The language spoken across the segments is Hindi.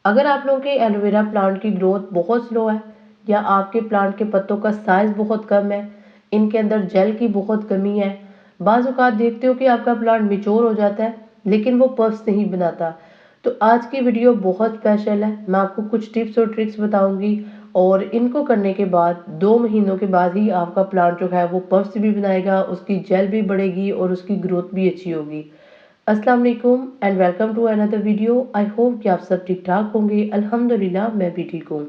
अगर आप लोगों के एलोवेरा प्लांट की ग्रोथ बहुत स्लो है या आपके प्लांट के पत्तों का साइज बहुत कम है, इनके अंदर जेल की बहुत कमी है, बाज़ औक़ात देखते हो कि आपका प्लांट मैच्योर हो जाता है लेकिन वो पफ्स नहीं बनाता। तो आज की वीडियो बहुत स्पेशल है। मैं आपको कुछ टिप्स और ट्रिक्स बताऊंगी और इनको करने के बाद 2 महीनों के बाद ही आपका प्लांट जो है वो पफ्स भी बनाएगा, उसकी जेल भी बढ़ेगी और उसकी ग्रोथ भी अच्छी होगी। अस्सलाम वालेकुम and welcome to another video. I hope कि आप सब ठीक ठाक होंगे। अल्हम्दुलिल्लाह मैं भी ठीक हूँ।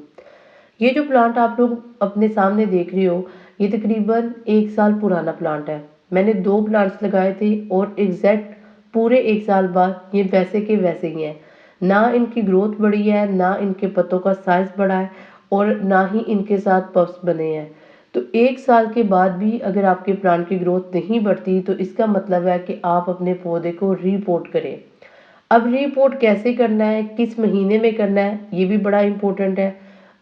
ये जो प्लांट आप लोग अपने सामने देख रहे हो, ये तकरीबन 1 साल पुराना प्लांट है। मैंने 2 प्लांट्स लगाए थे और एग्जैक्ट पूरे 1 साल बाद ये वैसे के वैसे ही हैं। ना इनकी ग्रोथ बढ़ी है, ना इनके पत्तों का साइज बढ़ा है और ना ही इनके साथ पफ्स बने हैं। तो 1 साल के बाद भी अगर आपके प्लांट की ग्रोथ नहीं बढ़ती तो इसका मतलब है कि आप अपने पौधे को रीपोर्ट करें। अब रीपोर्ट कैसे करना है, किस महीने में करना है, ये भी बड़ा इम्पोर्टेंट है।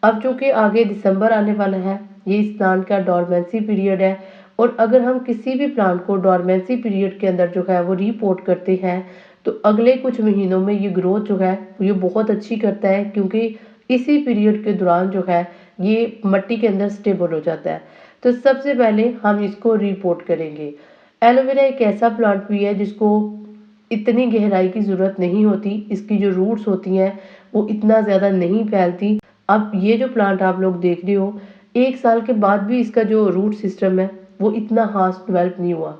अब चूंकि आगे दिसंबर आने वाला है, ये इस प्लांट का डोरमेंसी पीरियड है और अगर हम किसी भी प्लांट को डोरमेंसी पीरियड के अंदर जो है वो रीपोर्ट करते हैं तो अगले कुछ महीनों में ये ग्रोथ जो है ये बहुत अच्छी करता है, क्योंकि इसी पीरियड के दौरान जो है ये मिट्टी के अंदर स्टेबल हो जाता है। तो सबसे पहले हम इसको रीपोर्ट करेंगे। एलोवेरा एक ऐसा प्लांट भी है जिसको इतनी गहराई की ज़रूरत नहीं होती, इसकी जो रूट्स होती हैं वो इतना ज़्यादा नहीं फैलती। अब ये जो प्लांट आप लोग देख रहे हो, 1 साल के बाद भी इसका जो रूट सिस्टम है वो इतना खास डेवलप नहीं हुआ।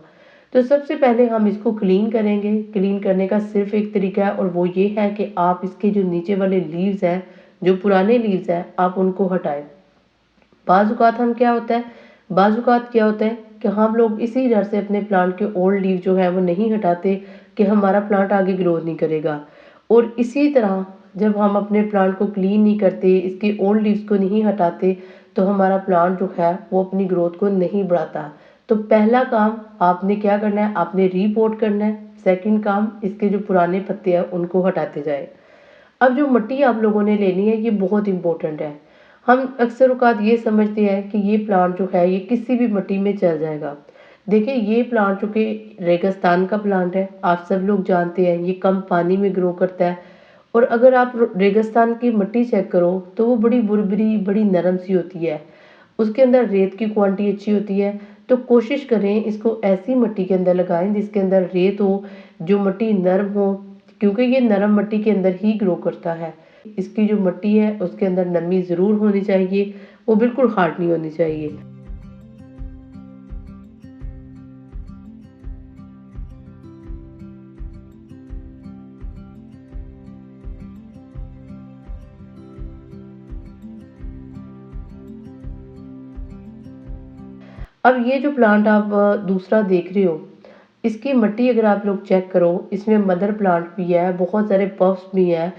तो सबसे पहले हम इसको क्लीन करेंगे। क्लीन करने का सिर्फ एक तरीका है और वो ये है कि आप इसके जो नीचे वाले लीव्स हैं, जो पुराने लीव्स हैं, आप उनको हटाएं। बाज़ औक़ात क्या होता है कि हम लोग इसी डर से अपने प्लांट के ओल्ड लीव जो है वो नहीं हटाते कि हमारा प्लांट आगे ग्रो नहीं करेगा। और इसी तरह जब हम अपने प्लांट को क्लीन नहीं करते, इसके ओल्ड लीव्स को नहीं हटाते, तो हमारा प्लांट जो है वो अपनी ग्रोथ को नहीं बढ़ाता। तो पहला काम आपने क्या करना है, आपने रीपोर्ट करना है। सेकंड काम, इसके जो पुराने पत्ते हैं उनको हटाते जाए। अब जो मिट्टी आप लोगों ने लेनी है ये बहुत इंपॉर्टेंट है। हम अक्सर औकात ये समझते हैं कि ये प्लांट जो है ये किसी भी मिट्टी में चल जाएगा। देखिए, ये प्लांट जो कि रेगिस्तान का प्लांट है, आप सब लोग जानते हैं ये कम पानी में ग्रो करता है। और अगर आप रेगिस्तान की मिट्टी चेक करो तो वो बड़ी बुरबरी, बड़ी नरम सी होती है। उसके अंदर रेत की क्वांटिटी अच्छी होती है। तो कोशिश करें इसको ऐसी मिट्टी के अंदर लगाएं जिसके अंदर रेत हो, जो मिट्टी नरम हो, क्योंकि ये नरम मिट्टी के अंदर ही ग्रो करता है। इसकी जो मिट्टी है उसके अंदर नमी ज़रूर होनी चाहिए, वो बिल्कुल हार्ड नहीं होनी चाहिए। अब ये जो प्लांट आप दूसरा देख रहे हो, इसकी मिट्टी अगर आप लोग चेक करो, इसमें मदर प्लांट भी है, बहुत सारे पफ्स भी हैं।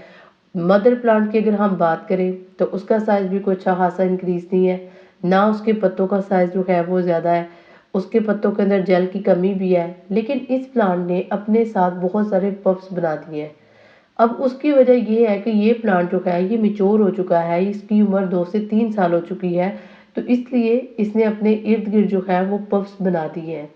मदर प्लांट की अगर हम बात करें तो उसका साइज़ भी कोई अच्छा खासा इंक्रीज़ नहीं है, ना उसके पत्तों का साइज़ जो है वो ज़्यादा है। उसके पत्तों के अंदर जेल की कमी भी है, लेकिन इस प्लांट ने अपने साथ बहुत सारे पफ्स बना दिए हैं। अब उसकी वजह ये है कि ये प्लांट जो है ये मैच्योर हो चुका है, इसकी उम्र 2 से 3 साल हो चुकी है, तो इसलिए इसने अपने इर्द-गिर्द जो है वो पफ्स बना दिए हैं।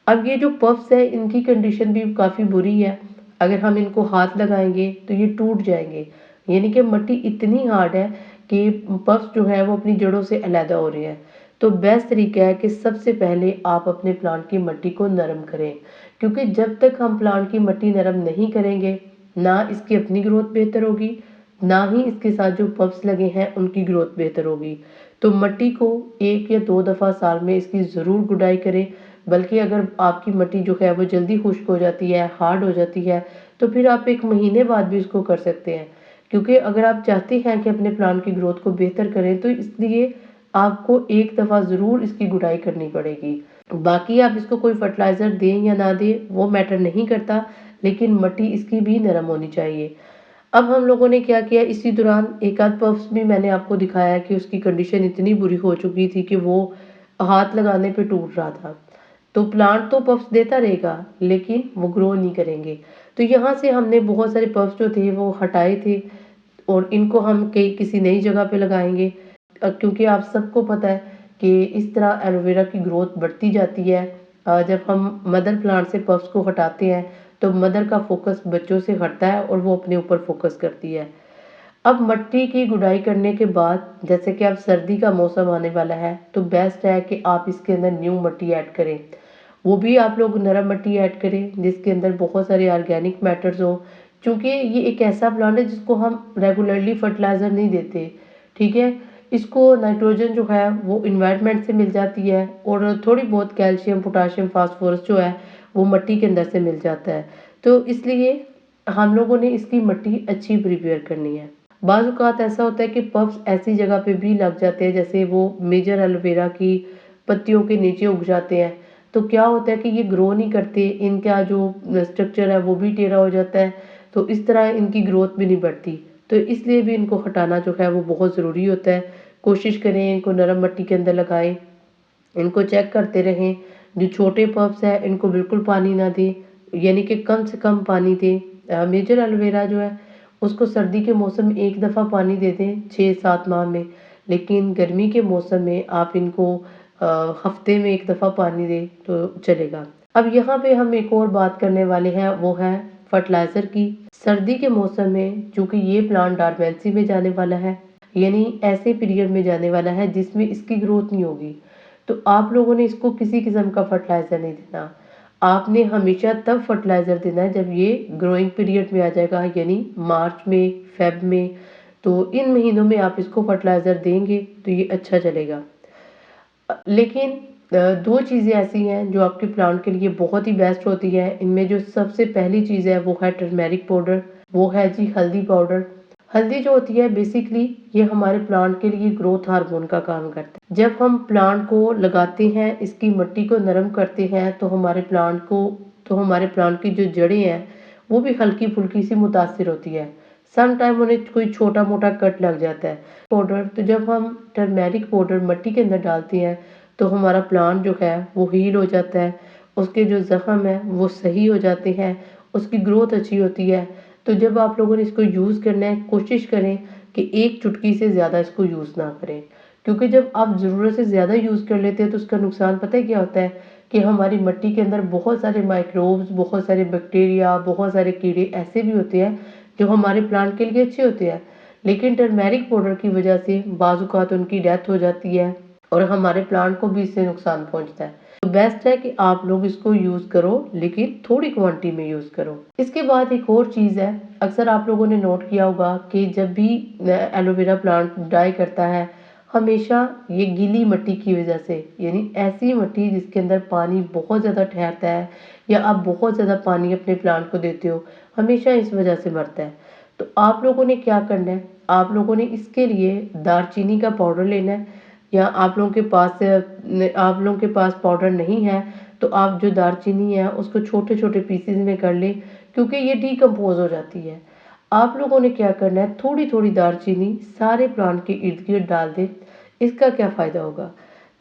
अब ये जो पफ्स है इनकी कंडीशन भी काफ़ी बुरी है। अगर हम इनको हाथ लगाएँगे तो ये टूट जाएँगे। यानी कि मिट्टी इतनी हार्ड है कि पफ्स जो है वो अपनी जड़ों से अलहदा हो रहे हैं। तो बेस्ट तरीका है कि सबसे पहले आप अपने प्लांट की मिट्टी को नरम करें, क्योंकि जब तक हम प्लांट की मिट्टी नरम नहीं करेंगे, ना इसकी अपनी ग्रोथ बेहतर होगी, ना ही इसके साथ जो पफ्स लगे हैं उनकी ग्रोथ बेहतर होगी। तो मिट्टी को 1 या 2 दफ़ा साल में इसकी ज़रूर गुडाई करें। बल्कि अगर आपकी मिट्टी जो है वो जल्दी खुश्क हो जाती है, हार्ड हो जाती है, तो फिर आप 1 महीने बाद भी इसको कर सकते हैं। क्योंकि अगर आप चाहते हैं कि अपने प्लांट की ग्रोथ को बेहतर करें तो इसलिए आपको 1 दफ़ा ज़रूर इसकी गुडाई करनी पड़ेगी। बाकी आप इसको कोई फर्टिलाइज़र दें या ना दें वो मैटर नहीं करता, लेकिन मिट्टी इसकी भी नरम होनी चाहिए। अब हम लोगों ने क्या किया, इसी दौरान एक आध पफ्स भी मैंने आपको दिखाया कि उसकी कंडीशन इतनी बुरी हो चुकी थी कि वो हाथ लगाने पे टूट रहा था। तो प्लांट तो पफ्स देता रहेगा लेकिन वो ग्रो नहीं करेंगे। तो यहाँ से हमने बहुत सारे पफ्स जो थे वो हटाए थे और इनको हम कहीं किसी नई जगह पे लगाएंगे। क्योंकि आप सबको पता है कि इस तरह एलोवेरा की ग्रोथ बढ़ती जाती है। जब हम मदर प्लांट से पफ्स को हटाते हैं तो मदर का फोकस बच्चों से हटता है और वो अपने ऊपर फोकस करती है। अब मिट्टी की गुड़ाई करने के बाद जैसे कि अब सर्दी का मौसम आने वाला है तो बेस्ट है कि आप इसके अंदर न्यू मिट्टी ऐड करें। वो भी आप लोग नरम मिट्टी ऐड करें जिसके अंदर बहुत सारे ऑर्गेनिक मैटर्स हो, क्योंकि ये एक ऐसा प्लांट है जिसको हम रेगुलरली फर्टिलाइज़र नहीं देते, ठीक है। इसको नाइट्रोजन जो है वो इन्वायरमेंट से मिल जाती है और थोड़ी बहुत कैल्शियम पोटाशियम फास्फोरस जो है वो मिट्टी के अंदर से मिल जाता है। तो इसलिए हम लोगों ने इसकी मिट्टी अच्छी प्रिपेयर करनी है। बाज़ औक़ात ऐसा होता है कि पफ्स ऐसी जगह पे भी लग जाते हैं जैसे वो मेजर एलोवेरा की पत्तियों के नीचे उग जाते हैं, तो क्या होता है कि ये ग्रो नहीं करते, इनका जो स्ट्रक्चर है वो भी टेढ़ा हो जाता है, तो इस तरह इनकी ग्रोथ भी नहीं बढ़ती। तो इसलिए भी इनको हटाना जो है वो बहुत ज़रूरी होता है। कोशिश करें इनको नरम मिट्टी के अंदर लगाएँ, इनको चेक करते रहें। जो छोटे पप्स हैं इनको बिल्कुल पानी ना दें, यानी कि कम से कम पानी दें। मेजर एलोवेरा जो है उसको सर्दी के मौसम में एक दफ़ा पानी दे दें 6-7 माह में, लेकिन गर्मी के मौसम में आप इनको हफ्ते में एक दफ़ा पानी दें तो चलेगा। अब यहाँ पे हम एक और बात करने वाले हैं, वो है फर्टिलाइज़र की। सर्दी के मौसम में चूँकि ये प्लांट डॉर्मेंसी में जाने वाला है, यानी ऐसे पीरियड में जाने वाला है जिसमें इसकी ग्रोथ नहीं होगी, तो आप लोगों ने इसको किसी किस्म का फर्टिलाइज़र नहीं देना। आपने हमेशा तब फर्टिलाइज़र देना है जब ये ग्रोइंग पीरियड में आ जाएगा, यानी मार्च में, फ़ेब में, तो इन महीनों में आप इसको फर्टिलाइज़र देंगे तो ये अच्छा चलेगा। लेकिन 2 चीज़ें ऐसी हैं जो आपके प्लांट के लिए बहुत ही बेस्ट होती है। इनमें जो सबसे पहली चीज़ है वो है टर्मेरिक पाउडर, वो है जी हल्दी पाउडर। हल्दी जो होती है बेसिकली ये हमारे प्लांट के लिए ग्रोथ हार्मोन का काम करता है। जब हम प्लांट को लगाते हैं, इसकी मिट्टी को नरम करते हैं तो हमारे प्लांट की जो जड़ें हैं वो भी हल्की-फुल्की सी मुतासिर होती है। सम टाइम उन्हें कोई छोटा-मोटा कट लग जाता है। पाउडर तो जब हम टर्मेरिक पाउडर मिट्टी के अंदर डालते हैं तो हमारा प्लांट जो है वो हील हो जाता है, उसके जो ज़ख्म हैं वो सही हो जाते हैं, उसकी ग्रोथ अच्छी होती है। तो जब आप लोगों ने इसको यूज़ करना है, कोशिश करें कि एक चुटकी से ज़्यादा इसको यूज़ ना करें, क्योंकि जब आप ज़रूरत से ज़्यादा यूज़ कर लेते हैं तो उसका नुकसान पता है क्या होता है कि हमारी मिट्टी के अंदर बहुत सारे माइक्रोब्स, बहुत सारे बैक्टीरिया, बहुत सारे कीड़े ऐसे भी होते हैं जो हमारे प्लांट के लिए अच्छे होते हैं, लेकिन टर्मेरिक पाउडर की वजह से बाज़ औक़ात उनकी डेथ हो जाती है और हमारे प्लांट को भी इससे नुकसान पहुंचता है। तो बेस्ट है कि आप लोग इसको यूज़ करो, लेकिन थोड़ी क्वांटिटी में यूज़ करो। इसके बाद एक और चीज़ है, अक्सर आप लोगों ने नोट किया होगा कि जब भी एलोवेरा प्लांट डाई करता है, हमेशा ये गीली मिट्टी की वजह से, यानी ऐसी मिट्टी जिसके अंदर पानी बहुत ज़्यादा ठहरता है या आप बहुत ज़्यादा पानी अपने प्लांट को देते हो, हमेशा इस वजह से मरता है। तो आप लोगों ने क्या करना है, आप लोगों ने इसके लिए दालचीनी का पाउडर लेना है, या आप लोगों के पास पाउडर नहीं है तो आप जो दालचीनी है उसको छोटे-छोटे पीसेस में कर लें, क्योंकि ये डिकम्पोज़ हो जाती है। आप लोगों ने क्या करना है, थोड़ी-थोड़ी दालचीनी सारे प्लांट के इर्द-गिर्द डाल दें। इसका क्या फ़ायदा होगा?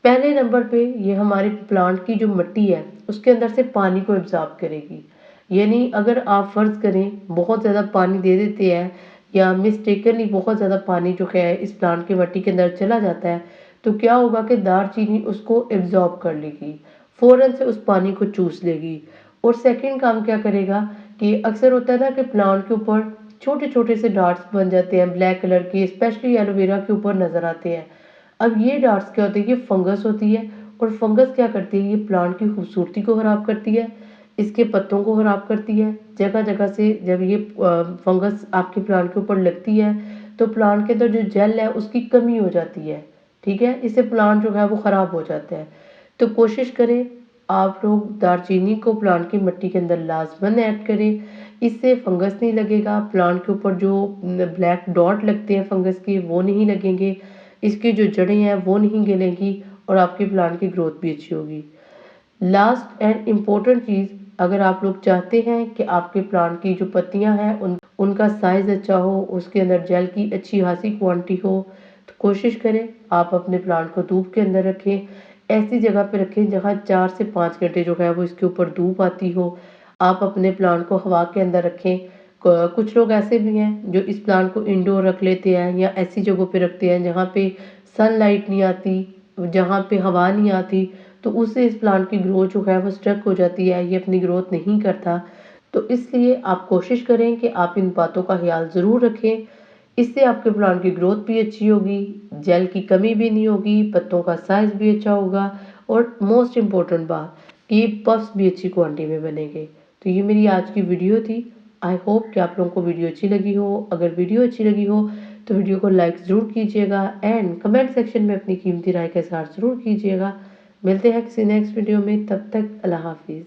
पहले नंबर पे ये हमारे प्लांट की जो मिट्टी है उसके अंदर से पानी को एब्ज़ॉर्ब करेगी। यानी अगर आप फ़र्ज़ करें बहुत ज़्यादा पानी दे देते हैं या मिस्टेकनली बहुत ज़्यादा पानी जो है इस प्लांट की मिट्टी के अंदर चला जाता है, तो क्या होगा कि दालचीनी उसको एब्ज़ॉर्ब कर लेगी, फ़ौरन से उस पानी को चूस लेगी। और सेकंड काम क्या करेगा कि अक्सर होता है ना कि प्लांट के ऊपर छोटे-छोटे से डॉट्स बन जाते हैं ब्लैक कलर के, स्पेशली एलोवेरा के ऊपर नज़र आते हैं। अब ये डॉट्स क्या होते हैं, ये फंगस होती है और फंगस क्या करती है, ये प्लांट की खूबसूरती को ख़राब करती है, इसके पत्तों को ख़राब करती है। जगह-जगह से जब ये फंगस आपके प्लांट के ऊपर लगती है तो प्लांट के अंदर जो जेल है उसकी कमी हो जाती है, ठीक है? इससे प्लांट जो है वो ख़राब हो जाता है। तो कोशिश करें आप लोग दालचीनी को प्लांट की मिट्टी के अंदर लाज़मन ऐड करें, इससे फंगस नहीं लगेगा, प्लांट के ऊपर जो ब्लैक डॉट लगते हैं फंगस के वो नहीं लगेंगे, इसकी जो जड़ें हैं वो नहीं गलेंगी और आपके प्लांट की ग्रोथ भी अच्छी होगी। लास्ट एंड इम्पोर्टेंट चीज़, अगर आप लोग चाहते हैं कि आपके प्लांट की जो पत्तियां हैं उनका साइज़ अच्छा हो, उसके अंदर जेल की अच्छी खासी क्वांटिटी हो, तो कोशिश करें आप अपने प्लांट को धूप के अंदर रखें। ऐसी जगह पे रखें जहाँ 4 से 5 घंटे जो है वो इसके ऊपर धूप आती हो। आप अपने प्लांट को हवा के अंदर रखें। कुछ लोग ऐसे भी हैं जो इस प्लांट को इंडोर रख लेते हैं या ऐसी जगहों पे रखते हैं जहाँ पे सनलाइट नहीं आती, जहाँ पे हवा नहीं आती, तो उससे इस प्लांट की ग्रोथ जो है वो स्टक हो जाती है, ये अपनी ग्रोथ नहीं करता। तो इसलिए आप कोशिश करें कि आप इन बातों का ख्याल ज़रूर रखें इससे आपके प्लांट की ग्रोथ भी अच्छी होगी, जेल की कमी भी नहीं होगी, पत्तों का साइज भी अच्छा होगा और मोस्ट इम्पोर्टेंट बात कि पफ्स भी अच्छी क्वांटिटी में बनेंगे। तो ये मेरी आज की वीडियो थी। आई होप कि आप लोगों को वीडियो अच्छी लगी हो। अगर वीडियो अच्छी लगी हो तो वीडियो को लाइक ज़रूर कीजिएगा एंड कमेंट सेक्शन में अपनी कीमती राय का इज़हार ज़रूर कीजिएगा। मिलते हैं किसी नेक्स्ट वीडियो में, तब तक अल्लाह हाफिज़।